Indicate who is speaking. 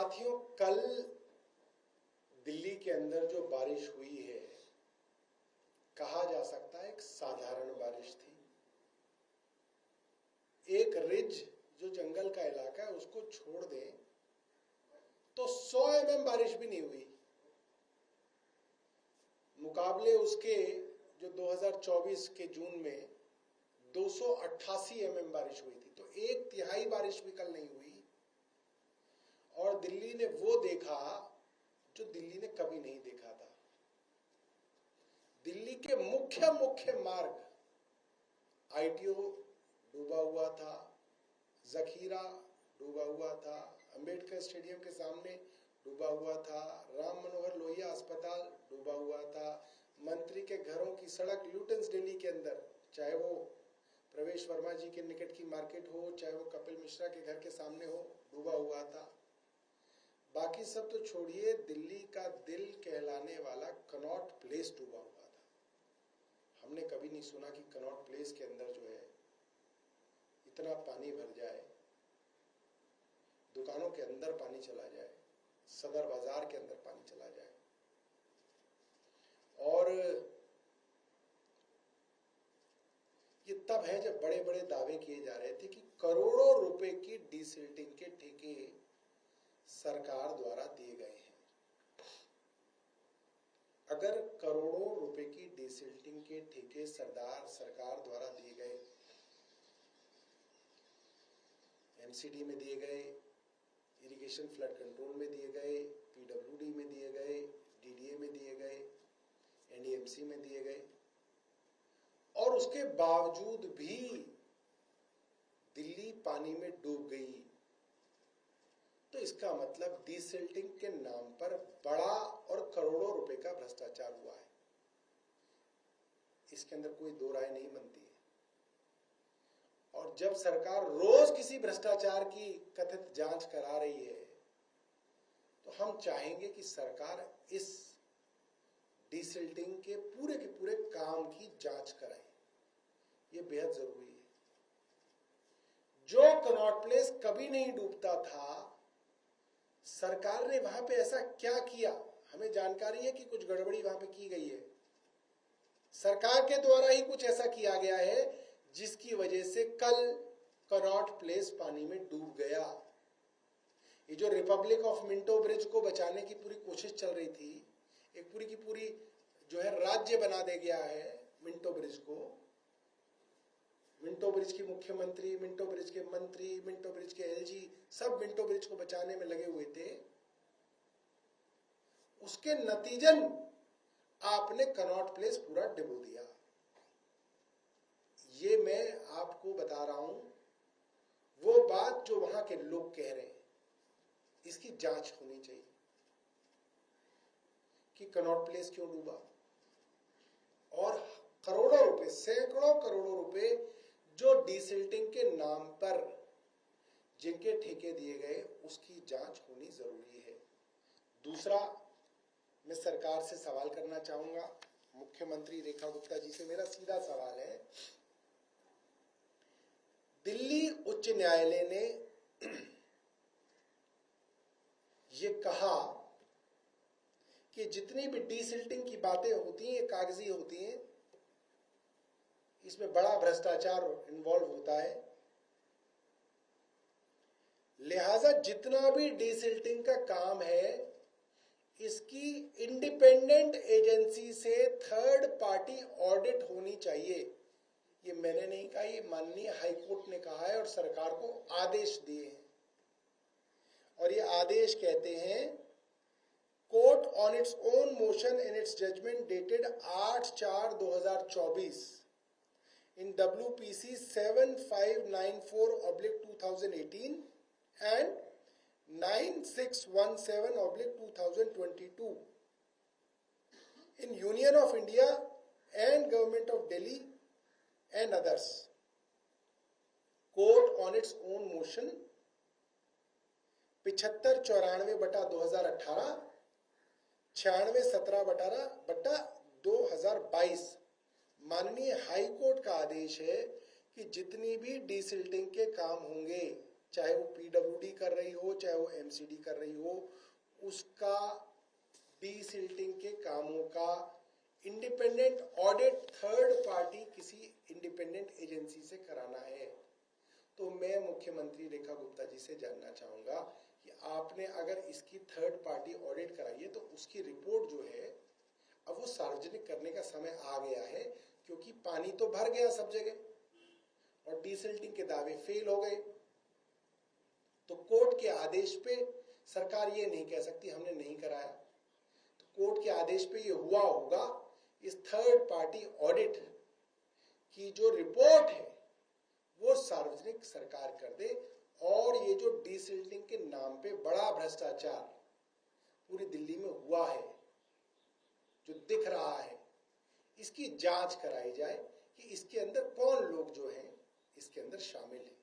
Speaker 1: साथियों, कल दिल्ली के अंदर जो बारिश हुई है, कहा जा सकता है एक साधारण बारिश थी। एक रिज जो जंगल का इलाका है उसको छोड़ दें तो 100 mm बारिश भी नहीं हुई। मुकाबले उसके जो 2024 के जून में 288 mm बारिश हुई थी, तो 1/3 बारिश भी कल नहीं हुई। और दिल्ली ने वो देखा जो दिल्ली ने कभी नहीं देखा था। दिल्ली के मुख्य मार्ग, ITO डूबा हुआ था, जखीरा डूबा हुआ था, अंबेडकर स्टेडियम के सामने डूबा हुआ था, राम मनोहर लोहिया अस्पताल डूबा हुआ था, मंत्री के घरों की सड़क ल्यूटन्स दिल्ली के अंदर, चाहे वो प्रवेश वर्मा जी के निकट की मार्केट हो, चाहे वो कपिल मिश्रा के घर के सामने हो, डूबा हुआ था। बाकी सब तो छोड़िए, दिल्ली का दिल कहलाने वाला कनॉट प्लेस डूबा हुआ था। हमने कभी नहीं सुना कि कनॉट प्लेस के अंदर जो है इतना पानी भर जाए, दुकानों के अंदर पानी चला जाए, सदर बाजार के अंदर पानी चला जाए। और ये तब है जब बड़े बड़े दावे किए जा रहे थे कि करोड़ों रुपए की डीसिल्टिंग के ठेके सरकार द्वारा दिए गए हैं। अगर करोड़ों रुपए की डीसिल्टिंग के ठेके सरकार द्वारा दिए गए, MCD में दिए गए, इरिगेशन फ्लड कंट्रोल में दिए गए, PWD में दिए गए, DDA में दिए गए, NDMC में दिए गए, और उसके बावजूद भी दिल्ली पानी में डूब गई, तो इसका मतलब डीसिल्टिंग के नाम पर बड़ा और करोड़ों रुपए का भ्रष्टाचार हुआ है। इसके अंदर कोई दो राय नहीं बनती है। और जब सरकार रोज किसी भ्रष्टाचार की कथित जांच करा रही है, तो हम चाहेंगे कि सरकार इस डीसिल्टिंग के पूरे काम की जांच कराए। ये बेहद जरूरी है। जो कनॉट प्लेस कभी नहीं डूबता था, सरकार ने वहां पे ऐसा क्या किया? हमें जानकारी है कि कुछ गड़बड़ी वहां पे की गई है। सरकार के द्वारा ही कुछ ऐसा किया गया है जिसकी वजह से कल कनॉट प्लेस पानी में डूब गया। ये जो रिपब्लिक ऑफ मिंटो ब्रिज को बचाने की पूरी कोशिश चल रही थी, एक पूरी की पूरी जो है राज्य बना दे गया है मिंटो ब्रिज को। मिंटो ब्रिज की मुख्यमंत्री, मिंटो ब्रिज के मंत्री, मिंटो ब्रिज के LG सब मिंटो ब्रिज को बचाने में लगे हुए थे। उसके नतीजन आपने कनॉट प्लेस पूरा डुबो दिया। ये मैं आपको बता रहा हूं वो बात जो वहां के लोग कह रहे हैं। इसकी जांच होनी चाहिए कि कनॉट प्लेस क्यों डूबा, और करोड़ों रुपए, सैकड़ों करोड़ों रुपए जो डीसिल्टिंग के नाम पर जिनके ठेके दिए गए, उसकी जांच होनी जरूरी है। दूसरा, मैं सरकार से सवाल करना चाहूंगा, मुख्यमंत्री रेखा गुप्ता जी से मेरा सीधा सवाल है। दिल्ली उच्च न्यायालय ने ये कहा कि जितनी भी डीसिल्टिंग की बातें होती हैं, ये कागजी होती हैं, इसमें बड़ा भ्रष्टाचार इन्वॉल्व होता है, लिहाजा जितना भी डीसिल्टिंग का काम है इसकी इंडिपेंडेंट एजेंसी से थर्ड पार्टी ऑडिट होनी चाहिए। ये मैंने नहीं कहा, ये माननीय हाईकोर्ट ने कहा है और सरकार को आदेश दिए हैं। और ये आदेश कहते हैं, court on its own motion in its judgment dated 8/4/2024 in WPC 7594/2018 and 9617/2022 in Union of India and Government of Delhi and others. Court on its own motion 7594/2018, 9617/2022 माननीय हाई कोर्ट का आदेश है कि जितनी भी डीसिल्टिंग के काम होंगे चाहे वो पीडब्ल्यूडी कर रही हो, चाहे वो एमसीडी कर रही हो, उसका डीसिल्टिंग के कामों का इंडिपेंडेंट ऑडिट थर्ड पार्टी किसी इंडिपेंडेंट एजेंसी से कराना है। तो मैं मुख्यमंत्री रेखा गुप्ता जी से जानना चाहूंगा कि आपने अगर इसकी थर्ड पार्टी ऑडिट कराई है तो उसकी रिपोर्ट जो है अब वो सार्वजनिक करने का समय आ गया है, क्योंकि पानी तो भर गया सब जगह और डीसिल्टिंग के दावे फेल हो गए। तो कोर्ट के आदेश पे सरकार ये नहीं कह सकती हमने नहीं कराया। तो कोर्ट के आदेश पे ये हुआ होगा, इस थर्ड पार्टी ऑडिट की जो रिपोर्ट है वो सार्वजनिक सरकार कर दे, और ये जो डीसिल्टिंग के नाम पे बड़ा भ्रष्टाचार पूरी दिल्ली में हुआ है, जो दिख रहा है, इसकी जांच कराई जाए कि इसके अंदर कौन लोग जो हैं इसके अंदर शामिल हैं।